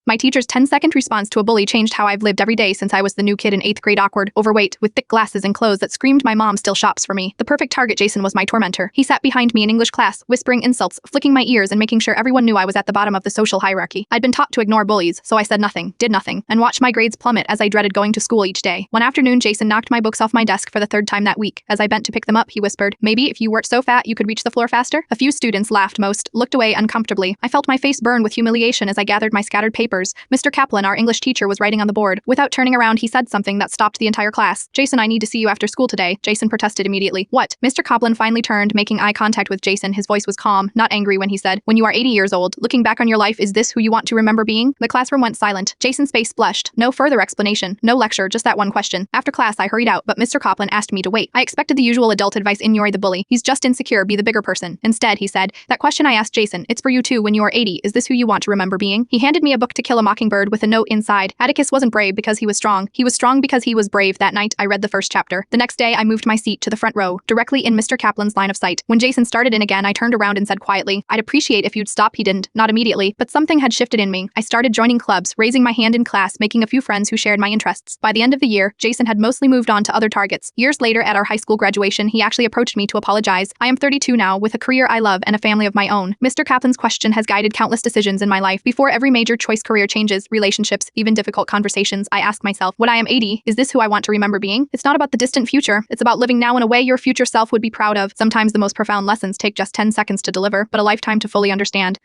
My teacher's 10-second response to a bully changed how I've lived every day since I was the new kid in 8th grade, awkward, overweight, with thick glasses and clothes that screamed my mom still shops for me. The perfect target. Jason was my tormentor. He sat behind me in English class, whispering insults, flicking my ears and making sure everyone knew I was at the bottom of the social hierarchy. I'd been taught to ignore bullies, so I said nothing, did nothing, and watched my grades plummet as I dreaded going to school each day. One afternoon, Jason knocked my books off my desk for the third time that week. As I bent to pick them up, he whispered, "Maybe if you weren't so fat, you could reach the floor faster?" A few students laughed, most looked away uncomfortably. I felt my face burn with humiliation as I gathered my scattered papers. Mr. Kaplan, our English teacher, was writing on the board. Without turning around, he said something that stopped the entire class. "Jason, I need to see you after school today." Jason protested immediately. "What?" Mr. Kaplan finally turned, making eye contact with Jason. His voice was calm, not angry, when he said, "When you are 80 years old, looking back on your life, is this who you want to remember being?" The classroom went silent. Jason's face blushed. No further explanation, no lecture, just that one question. After class, I hurried out, but Mr. Kaplan asked me to wait. I expected the usual adult advice: ignore the bully. He's just insecure, be the bigger person. Instead, he said, "That question I asked Jason, it's for you too. When you are 80, is this who you want to remember being?" He handed me a book, To Kill a Mockingbird, with a note inside. Atticus wasn't brave because he was strong. He was strong because he was brave. That night, I read the first chapter. The next day, I moved my seat to the front row, directly in Mr. Kaplan's line of sight. When Jason started in again, I turned around and said quietly, "I'd appreciate if you'd stop." He didn't, not immediately, but something had shifted in me. I started joining clubs, raising my hand in class, making a few friends who shared my interests. By the end of the year, Jason had mostly moved on to other targets. Years later, at our high school graduation, he actually approached me to apologize. I am 32 now, with a career I love and a family of my own. Mr. Kaplan's question has guided countless decisions in my life. Before every major choice, career changes, relationships, even difficult conversations, I ask myself, when I am 80, is this who I want to remember being? It's not about the distant future. It's about living now in a way your future self would be proud of. Sometimes the most profound lessons take just 10 seconds to deliver, but a lifetime to fully understand.